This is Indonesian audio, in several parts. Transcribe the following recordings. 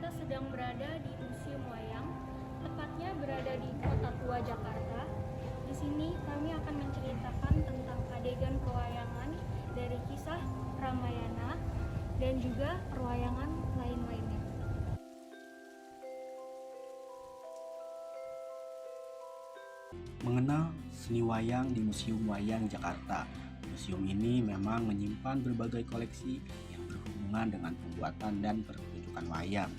Kita sedang berada di Museum Wayang, tepatnya berada di Kota Tua, Jakarta. Di sini kami akan menceritakan tentang adegan pewayangan dari kisah Ramayana dan juga perwayangan lain-lainnya. Mengenal seni wayang di Museum Wayang Jakarta. Museum ini memang menyimpan berbagai koleksi yang berhubungan dengan pembuatan dan pertunjukan wayang.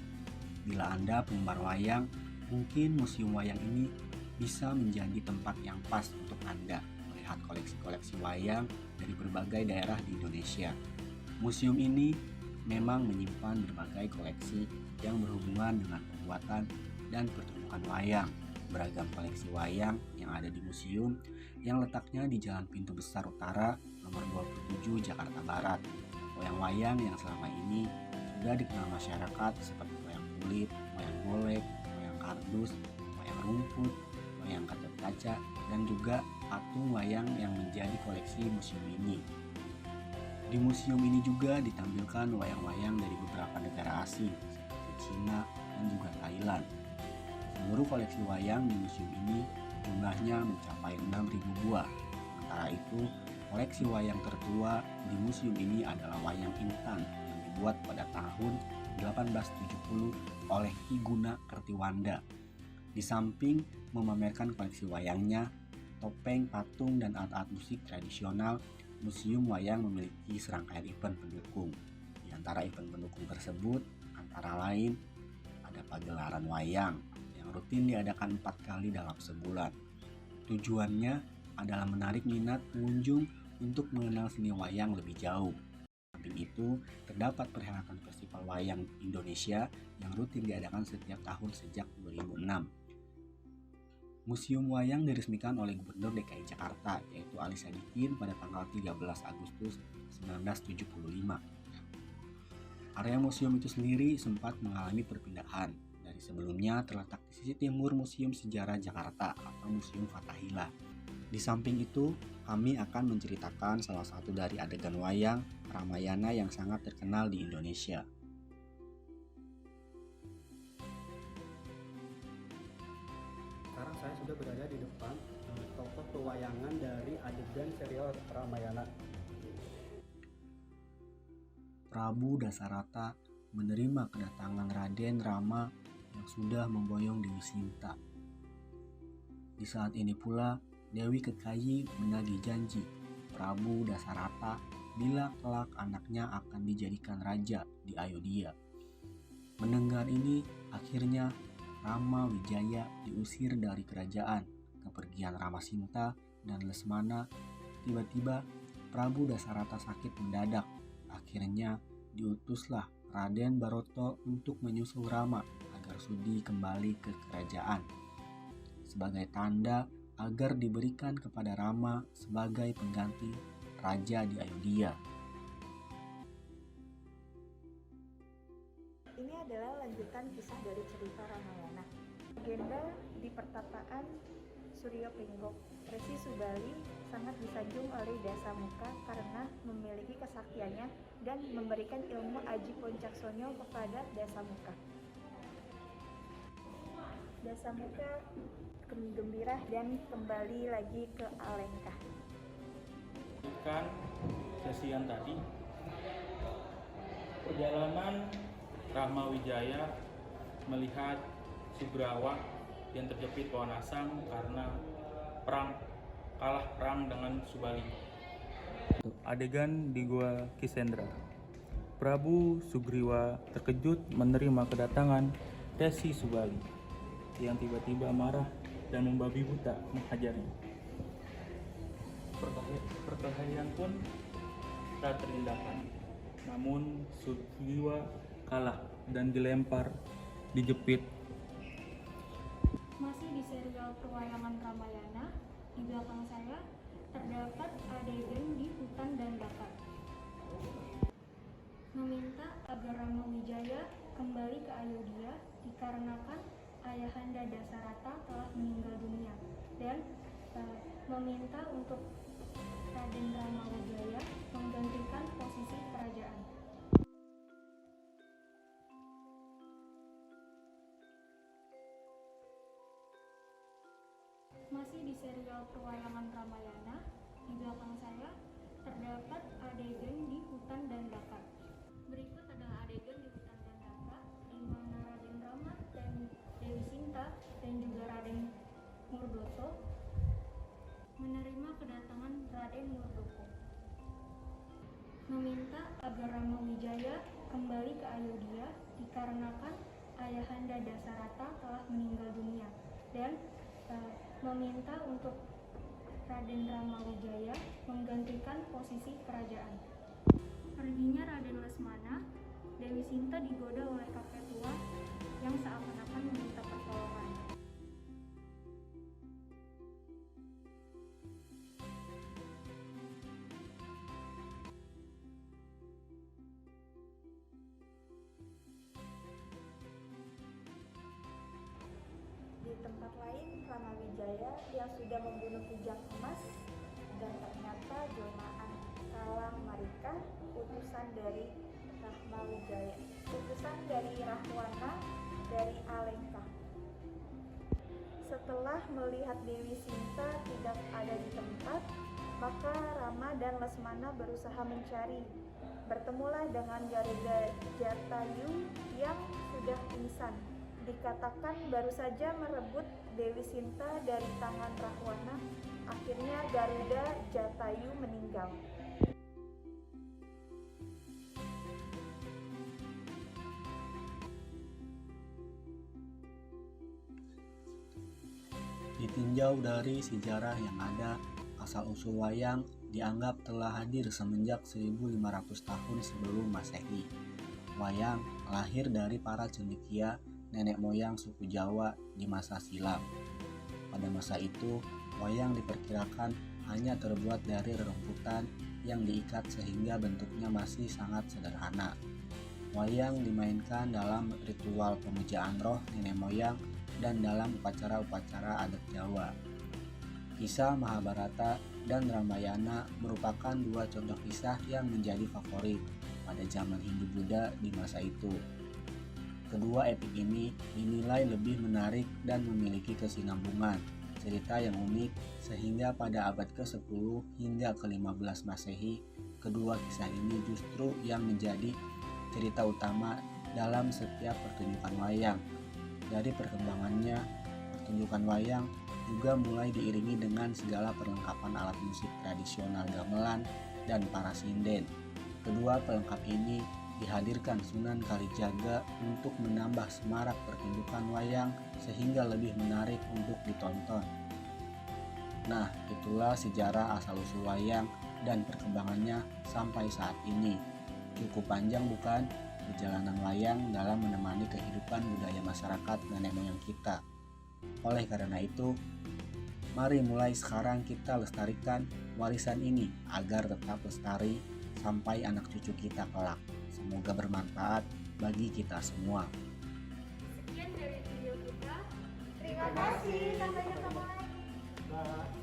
Bila Anda penggemar wayang, mungkin Museum Wayang ini bisa menjadi tempat yang pas untuk Anda melihat koleksi-koleksi wayang dari berbagai daerah di Indonesia. Museum ini memang menyimpan berbagai koleksi yang berhubungan dengan pembuatan dan pertunjukan wayang. Beragam koleksi wayang yang ada di museum yang letaknya di Jalan Pintu Besar Utara nomor 27 Jakarta Barat. Wayang-wayang yang selama ini sudah dikenal masyarakat seperti wayang kulit, wayang golek, wayang kardus, wayang rumput, wayang Gatot Kaca, dan juga patung wayang yang menjadi koleksi museum ini. Di museum ini juga ditampilkan wayang-wayang dari beberapa negara asing seperti Cina dan juga Thailand. Seluruh koleksi wayang di museum ini jumlahnya mencapai 6.000 buah. Sementara itu, koleksi wayang tertua di museum ini adalah wayang Intan yang dibuat pada tahun 1870 oleh Ki Guna Kertiwanda. Di samping memamerkan koleksi wayangnya, topeng, patung, dan alat-alat musik tradisional, Museum Wayang memiliki serangkaian event pendukung. Di antara event pendukung tersebut, antara lain ada pagelaran wayang yang rutin diadakan 4 kali dalam sebulan. Tujuannya adalah menarik minat pengunjung untuk mengenal seni wayang lebih jauh. Samping itu, terdapat perhelatan Festival Wayang Indonesia yang rutin diadakan setiap tahun sejak 2006. Museum Wayang diresmikan oleh Gubernur DKI Jakarta, yaitu Ali Sadikin pada tanggal 13 Agustus 1975. Area museum itu sendiri sempat mengalami perpindahan. Dari sebelumnya terletak di sisi timur Museum Sejarah Jakarta atau Museum Fathahillah. Di samping itu, kami akan menceritakan salah satu dari adegan wayang Ramayana yang sangat terkenal di Indonesia. Sekarang saya sudah berada di depan tokoh pewayangan dari adegan serial Ramayana. Prabu Dasarata menerima kedatangan Raden Rama yang sudah memboyong Dewi Sinta. Di saat ini pula, Dewi Kekayi menagih janji Prabu Dasarata bila kelak anaknya akan dijadikan raja di Ayodhya. Mendengar ini, akhirnya Rama Wijaya diusir dari kerajaan. Kepergian Ramasinta dan Lesmana, tiba-tiba Prabu Dasarata sakit mendadak. Akhirnya diutuslah Raden Baroto untuk menyusul Rama agar sudi kembali ke kerajaan sebagai tanda agar diberikan kepada Rama sebagai pengganti raja di Ayodhya. Ini adalah lanjutan kisah dari cerita Ramayana. Legenda di pertapaan Suryo Pringgok, Resi Subali sangat disanjung oleh Dasamuka karena memiliki kesaktiannya dan memberikan ilmu Aji Poncaksono kepada Dasamuka. Dasamuka gembira dan kembali lagi ke Alengka. Sesi yang tadi, perjalanan Rama Wijaya melihat Sugrawa yang terjepit pohon asam karena kalah perang dengan Subali. Adegan di Gua Kisendra. Prabu Sugriwa terkejut menerima kedatangan Resi Subali yang tiba-tiba marah dan membabi buta menghajarnya. Perkelahian pun tak terhindarkan. Namun Sugriwa kalah dan dilempar, dijepit. Masih di serial pewayangan Ramayana, di belakang saya terdapat adegan di hutan dan bakar. Meminta agar Rama Wijaya kembali ke Ayodhya dikarenakan ayahanda Dasarata telah meninggal dunia dan meminta untuk Raden Rama Wijaya menggantikan posisi kerajaan. serial pewayangan Ramayana, di belakang saya terdapat adegan di hutan Dandaka. Berikut adalah adegan di hutan Dandaka, di mana Raden Rama dan Dewi Sinta dan juga Raden Murdoso menerima kedatangan Raden Murdoko, meminta agar Rama Wijaya kembali ke Ayodhya dikarenakan ayahanda Dasarata telah meninggal dunia, dan meminta untuk Raden Rama Wijaya menggantikan posisi kerajaan. Perginya Raden Lesmana, Dewi Sinta digoda oleh kakek tua yang seakan-akan meminta pertolongan. Di tempat lain, Rama Wijaya yang sudah membunuh Kijang Emas dan ternyata jelmaan Kalang Marika, utusan dari Rahwana dari Alengka. Setelah melihat Dewi Sinta tidak ada di tempat, maka Rama dan Lesmana berusaha mencari. Bertemulah dengan Garuda Jatayu yang sudah pingsan. Dikatakan baru saja merebut Dewi Sinta dari tangan Rahwana. Akhirnya Garuda Jatayu meninggal. Ditinjau dari sejarah yang ada, asal-usul wayang dianggap telah hadir semenjak 1500 tahun sebelum Masehi. Wayang lahir dari para cendekia nenek moyang suku Jawa di masa silam. Pada masa itu, wayang diperkirakan hanya terbuat dari rerumputan yang diikat sehingga bentuknya masih sangat sederhana. Wayang dimainkan dalam ritual pemujaan roh nenek moyang dan dalam upacara-upacara adat Jawa. Kisah Mahabharata dan Ramayana merupakan dua contoh kisah yang menjadi favorit pada zaman Hindu-Buddha di masa itu. Kedua epik ini dinilai lebih menarik dan memiliki kesinambungan cerita yang unik, sehingga pada abad ke-10 hingga ke-15 Masehi, kedua kisah ini justru yang menjadi cerita utama dalam setiap pertunjukan wayang. Dari perkembangannya, pertunjukan wayang juga mulai diiringi dengan segala perlengkapan alat musik tradisional gamelan dan para sinden. Kedua pelengkap ini dihadirkan Sunan Kalijaga untuk menambah semarak pertunjukan wayang sehingga lebih menarik untuk ditonton. Nah, itulah sejarah asal-usul wayang dan perkembangannya sampai saat ini. Cukup panjang bukan? Perjalanan wayang dalam menemani kehidupan budaya masyarakat nenek moyang kita. Oleh karena itu, mari mulai sekarang kita lestarikan warisan ini agar tetap lestari sampai anak cucu kita kelak. Semoga bermanfaat bagi kita semua. Sekian dari video kita. Terima kasih, sampai ketemu lagi. Bye.